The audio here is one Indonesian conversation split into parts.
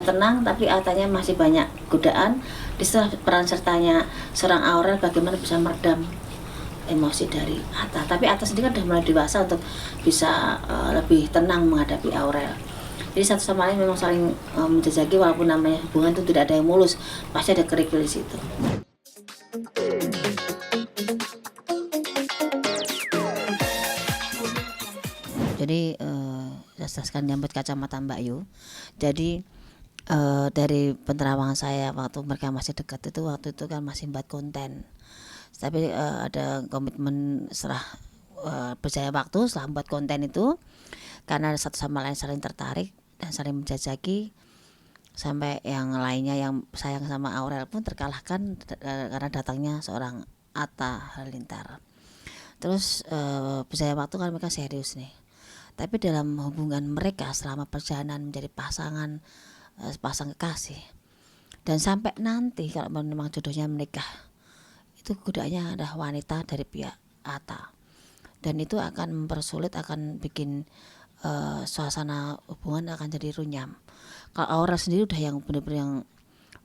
tenang tapi Atanya masih banyak godaan. Disitulah peran sertanya seorang Aurel bagaimana bisa meredam emosi dari Atta. Tapi Atta sendiri kan sudah mulai dewasa untuk bisa lebih tenang menghadapi Aurel. Jadi satu sama lain memang saling menjajaki, walaupun namanya hubungan itu tidak ada yang mulus, pasti ada kerikil di situ. Jadi saya jelaskan nyambut kacamata Mbak Yu. Jadi dari penerawangan saya waktu mereka masih dekat itu, waktu itu kan masih buat konten. Tapi ada komitmen setelah berjalan waktu, setelah membuat konten itu, karena satu sama lain saling tertarik dan saling menjajaki, sampai yang lainnya yang sayang sama Aurel pun terkalahkan karena datangnya seorang Atta Halilintar. Terus berjalan waktu kan mereka serius nih. Tapi dalam hubungan mereka selama perjalanan menjadi pasangan, pasang kekasih, dan sampai nanti kalau memang jodohnya menikah, itu godaannya adalah wanita dari pihak Atta, dan itu akan mempersulit, akan bikin suasana hubungan akan jadi runyam. Kalau Aura sendiri udah yang benar-benar yang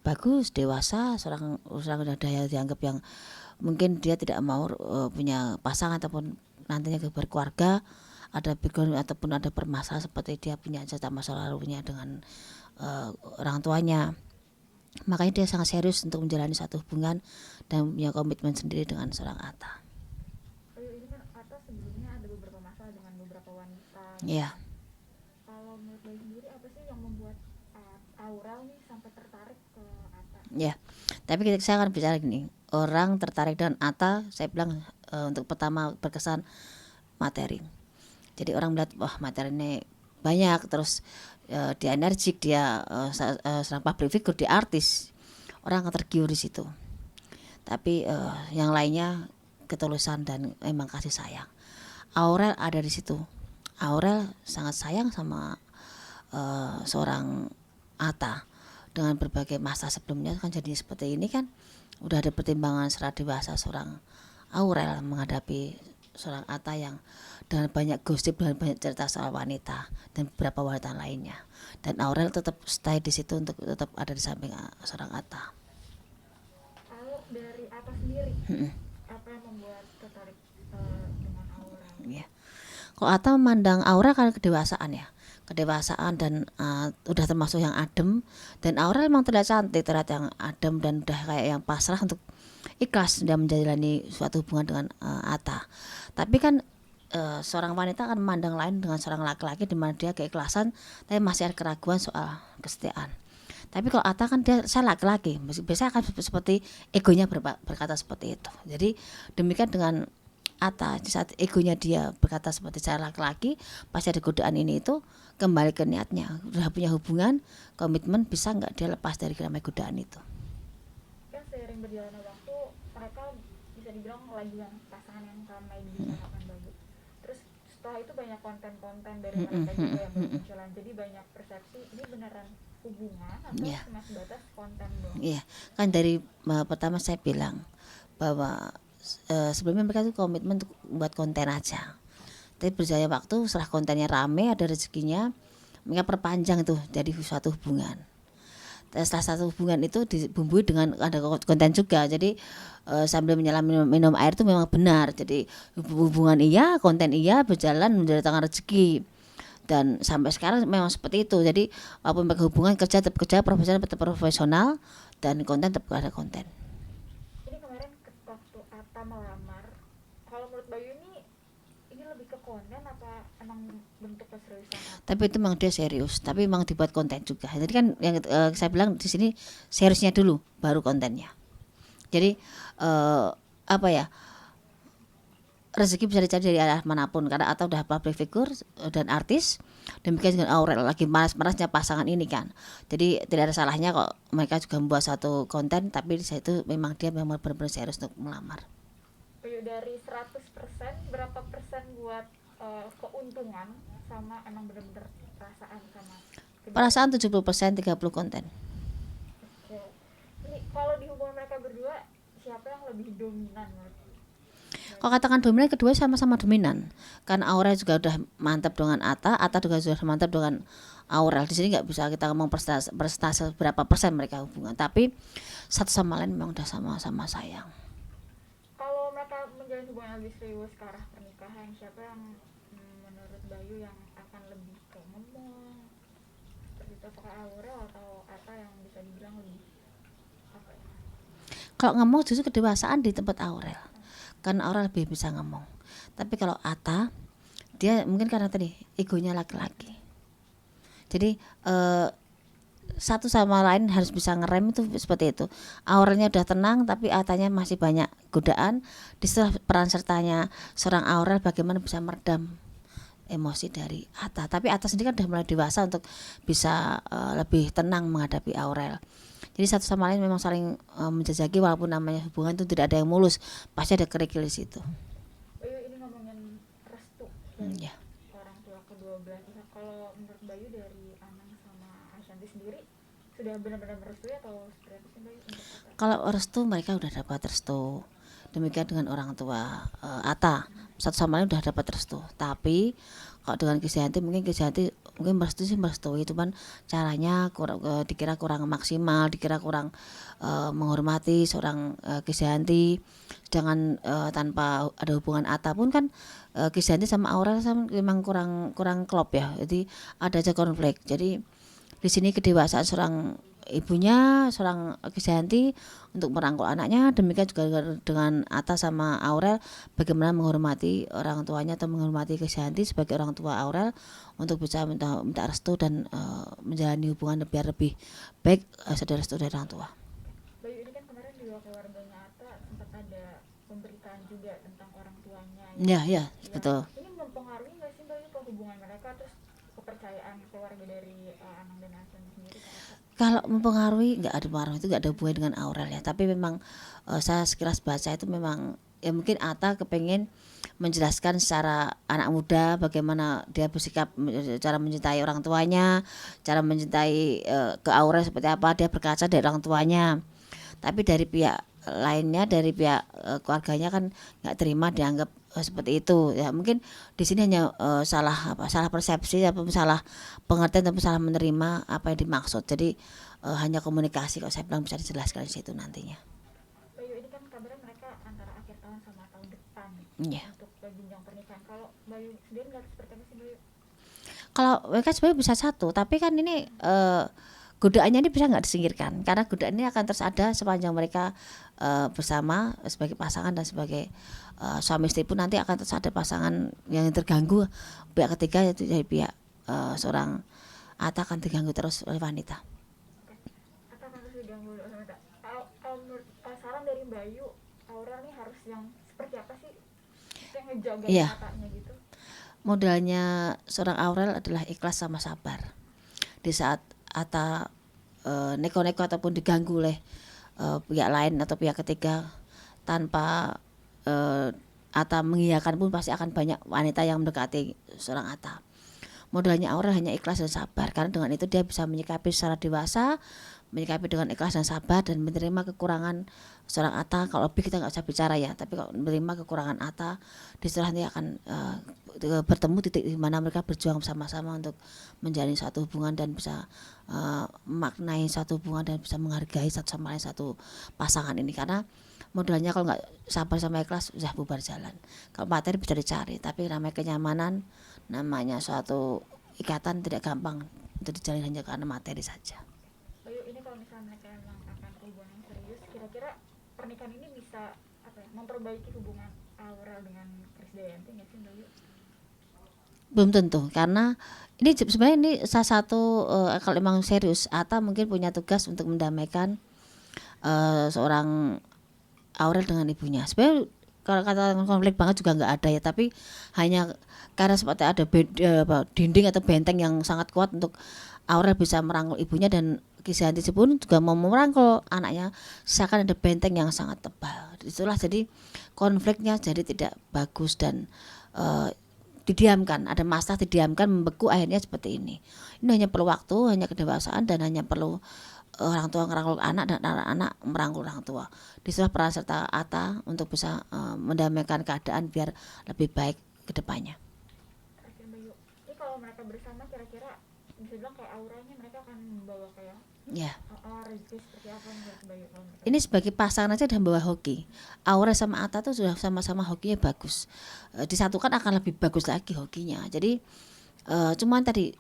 bagus, dewasa, seorang udah dianggap yang mungkin dia tidak mau punya pasangan ataupun nantinya berkeluarga, ada background ataupun ada permasalahan seperti dia punya cerita masa lalunya dengan orang tuanya. Makanya dia sangat serius untuk menjalani satu hubungan dan punya komitmen sendiri dengan seorang Atta. Ini kan Atta sebelumnya ada beberapa masalah dengan beberapa wanita. Iya. Kalau menurut Bayu sendiri apa sih yang membuat Aurel nih sampai tertarik ke Atta? Ya, tapi saya akan bicara gini, orang tertarik dengan Atta, saya bilang untuk pertama berkesan materi. Jadi orang melihat wah materinya banyak, terus dia energik, dia serang public figure, dia artis, orang akan tergiur di situ. Tapi yang lainnya ketulusan dan emang kasih sayang. Aurel ada di situ. Aurel sangat sayang sama seorang Atta. Dengan berbagai masa sebelumnya kan jadi seperti ini kan, udah ada pertimbangan secara dewasa seorang Aurel menghadapi seorang Atta yang dengan banyak gosip dan banyak cerita soal wanita dan beberapa wanita lainnya, dan Aurel tetap stay di situ untuk tetap ada di samping seorang Atta. Kalau dari Atta sendiri, apa yang membuat tertarik dengan Aurel? Ya, kalau Atta memandang Aurel karena kedewasaan dan udah termasuk yang adem, dan Aurel memang terlihat cantik, terlihat yang adem dan udah kayak yang pasrah untuk ikhlas dan menjalani suatu hubungan dengan Atta. Tapi kan seorang wanita akan memandang lain dengan seorang laki-laki di mana dia keikhlasan tapi masih ada keraguan soal kesetiaan. Tapi kalau Atta kan dia, saya laki-laki, biasanya akan seperti egonya berkata seperti itu. Jadi demikian dengan Atta, di saat egonya dia berkata seperti saya laki-laki, pasti ada godaan ini itu, kembali ke niatnya. Udah punya hubungan, komitmen, bisa nggak dia lepas dari namanya godaan itu. Kan seiring berjalannya waktu mereka bisa dibilang lagi yang pasangan yang ramai dibicarakan bagus. Terus setelah itu banyak konten-konten dari mereka juga yang bermunculan. Jadi banyak persepsi ini beneran hubungan atau cuma sebatas konten doang. Iya, kan dari pertama saya bilang bahwa sebelumnya mereka tuh komitmen untuk buat konten aja. Tapi berjalannya waktu setelah kontennya rame, ada rezekinya, mereka perpanjang itu jadi suatu hubungan. Dan setelah satu hubungan itu dibumbui dengan ada konten juga. Jadi sambil menyelam minum air itu memang benar. Jadi hubungan iya, konten iya, berjalan mendatangkan rezeki. Dan sampai sekarang memang seperti itu. Jadi walaupun mereka hubungan kerja tetap kerja, profesional tetap profesional, dan konten tetap ada konten. Ini kemarin waktu Atta melamar, kalau menurut Bayu ini lebih ke konten apa emang bentuk keseriusan Atta? Tapi itu memang dia serius, tapi memang dibuat konten juga. Jadi kan yang saya bilang di sini seriusnya dulu, baru kontennya. Jadi apa ya? Rezeki bisa dicari dari arah manapun, karena Atta udah public figure dan artis. Demikian dengan Aurel lagi maras-marasnya pasangan ini kan. Jadi tidak ada salahnya kok mereka juga membuat satu konten, tapi di situ memang dia memang benar-benar serius untuk melamar. Dari 100% berapa persen buat keuntungan sama emang benar-benar perasaan sama kedua? Perasaan 70%, 30 konten. Oke. Ini kalau di hubungan mereka berdua siapa yang lebih dominan menurut? Kalau katakan dominan, kedua sama-sama dominan. Karena Aurel juga udah mantap dengan Atta juga sudah mantap dengan Aurel. Di sini nggak bisa kita ngomong persentase berapa persen mereka hubungan, tapi satu sama lain memang udah sama-sama sayang. Kalau mereka menjalin hubungan lebih serius ke arah pernikahan, siapa yang menurut Bayu yang akan lebih kayak ngomong seperti itu, apakah Aurel atau Atta yang bisa dibilang lebih apa ya? Kalau ngomong justru kedewasaan di tempat Aurel, karena Aurel lebih bisa ngomong. Tapi kalau Atta, dia mungkin karena tadi egonya laki-laki, jadi satu sama lain harus bisa ngerem, itu seperti itu. Aurelnya udah tenang tapi Attanya masih banyak godaan. Disitulah peran sertanya seorang Aurel bagaimana bisa meredam emosi dari Atta. Tapi Atta sendiri kan udah mulai dewasa untuk bisa lebih tenang menghadapi Aurel. Jadi satu sama lain memang saling menjajaki, walaupun namanya hubungan itu tidak ada yang mulus, pasti ada kerikil di situ. Bayu, ini ngomongin restu dari Ya. orang tua kedua belah pihak. Kalau menurut Bayu dari Anang sama Ashanti sendiri sudah benar-benar merestui atau seperti apa sih Bayu untuk Atta? Kalau restu mereka udah dapat restu. Demikian dengan orang tua Atta, satu sama lain udah dapat restu. Tapi kalau dengan Krisdayanti mungkin merestui sih merestui, cuman caranya dikira kurang maksimal, dikira kurang menghormati seorang Krisdayanti. Sedangkan tanpa ada hubungan Atta pun kan Krisdayanti sama Aurel memang kurang klop ya. Jadi ada aja konflik. Jadi di sini kedewasaan seorang ibunya, seorang Krisdayanti untuk merangkul anaknya, demikian juga dengan Atta sama Aurel, bagaimana menghormati orang tuanya atau menghormati Krisdayanti sebagai orang tua Aurel untuk bisa minta restu dan menjalani hubungan biar lebih baik setelah restu dari orang tua. Bayu, ini kan kemarin juga keluarganya Atta sempat ada pemberitaan juga tentang orang tuanya Ya, betul. ini mempengaruhi nggak sih Bayu ke hubungan mereka, terus kepercayaan keluarga dari Anang dan Ashanti sendiri ke Atta? Kalau mempengaruhi, nggak ada pengaruh, itu nggak ada hubungan dengan Aurel ya. Tapi memang saya sekilas baca itu memang ya mungkin Atta kepengen menjelaskan secara anak muda bagaimana dia bersikap, cara mencintai orang tuanya, cara mencintai ke Aurel seperti apa, dia berkaca dari orang tuanya. Tapi dari pihak lainnya, dari pihak keluarganya kan nggak terima, dianggap seperti itu ya. Mungkin di sini hanya salah persepsi atau salah pengertian atau salah menerima apa yang dimaksud. Jadi hanya komunikasi, kalau saya bilang bisa dijelaskan di situ nantinya. Bayu, ini kan kabarnya mereka antara akhir tahun sama tahun depan Iya. untuk jenjang pernikahan. Kalau Bayu sendiri nggak seperti apa sih Bayu? Kalau mereka sebenarnya bisa satu, tapi kan ini godaannya ini bisa nggak disingkirkan, karena godaan ini akan terus ada sepanjang mereka bersama sebagai pasangan dan sebagai suami istri pun nanti akan terus ada pasangan yang terganggu, pihak ketiga yaitu dari pihak seorang Atta akan terganggu terus oleh wanita. Atta akan terus diganggu oleh wanita. Kalau menurut saran dari Bayu, Aurel nih harus yang seperti apa sih yang ngejaga Iya. matanya gitu? Modalnya seorang Aurel adalah ikhlas sama sabar. Di saat Atta neko-neko ataupun diganggu oleh pihak lain atau pihak ketiga, tanpa Atta mengiyakan pun pasti akan banyak wanita yang mendekati seorang Atta. Modalnya Aurel hanya ikhlas dan sabar, karena dengan itu dia bisa menyikapi secara dewasa, menyikapi dengan ikhlas dan sabar, dan menerima kekurangan seorang Atta. Kalau lebih kita nggak bisa bicara ya, tapi kalau menerima kekurangan Atta, disitulah nanti akan bertemu titik di mana mereka berjuang bersama-sama untuk menjalin satu hubungan dan bisa memaknai satu hubungan dan bisa menghargai satu sama lain satu pasangan ini. Karena modalnya kalau nggak sabar sama ikhlas sudah bubar jalan. Kalau materi bisa dicari, tapi namanya kenyamanan, namanya suatu ikatan tidak gampang untuk dijalin hanya karena materi saja. Bayu, ini kalau misalnya mereka memang akan hubungan yang serius, kira-kira pernikahan ini bisa apa ya, memperbaiki hubungan Aurel dengan Krisdayanti nggak sih Bayu? Belum tentu, karena ini sebenarnya ini salah satu kalau memang serius Atta mungkin punya tugas untuk mendamaikan seorang Aurel dengan ibunya. Sebenarnya kalau kata konflik banget juga nggak ada ya, tapi hanya karena seperti ada dinding atau benteng yang sangat kuat untuk Aurel bisa merangkul ibunya, dan Krisdayanti pun juga mau merangkul anaknya, seakan ada benteng yang sangat tebal. Itulah jadi konfliknya jadi tidak bagus dan didiamkan, ada masalah didiamkan, membeku, akhirnya seperti ini. Ini hanya perlu waktu, hanya kedewasaan, dan hanya perlu orang tua merangkul anak dan anak-anak merangkul orang tua. Disitulah peran serta Atta untuk bisa mendamaikan keadaan biar lebih baik ke depannya. Terakhir Mbak Yu, ini kalau mereka bersama kira-kira bisa bilang kayak auranya mereka akan membawa kayak Ya, rezeki seperti apa menurut Mbak Yu kalau mereka ini sebagai pasangan aja udah bawa hoki. Aura sama Atta tuh sudah sama-sama hokinya bagus. Disatukan akan lebih bagus lagi hokinya. Jadi cuman tadi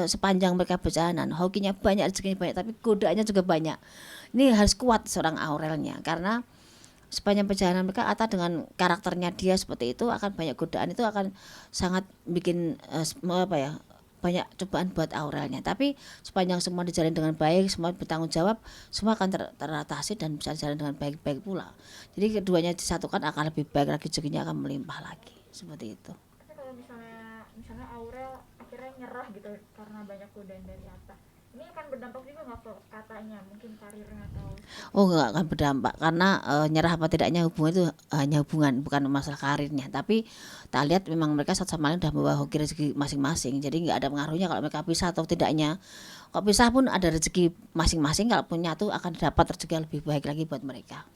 sepanjang mereka berjalanan hokinya banyak, rezekinya banyak, tapi godaannya juga banyak. Ini harus kuat seorang Aurelnya, karena sepanjang perjalanan mereka Atta dengan karakternya dia seperti itu akan banyak godaan, itu akan sangat bikin apa ya, banyak cobaan buat Aurelnya. Tapi sepanjang semua dijalin dengan baik, semua bertanggung jawab, semua akan teratasi dan bisa jalan dengan baik-baik pula. Jadi keduanya disatukan akan lebih baik lagi, rezekinya akan melimpah lagi, seperti itu. tapi kalau misalnya Aurel akhirnya nyerah gitu karena banyak godaan dari Atta, ini akan berdampak juga nggak ke katanya mungkin karirnya atau Oh, nggak akan berdampak, karena nyerah apa tidaknya hubungan itu hanya hubungan, bukan masalah karirnya. Tapi tak lihat memang mereka satu sama lain udah membawa hoki rezeki masing-masing, jadi nggak ada pengaruhnya kalau mereka pisah atau tidaknya. Kalau pisah pun ada rezeki masing-masing, kalau punya tuh akan dapat rezeki yang lebih baik lagi buat mereka.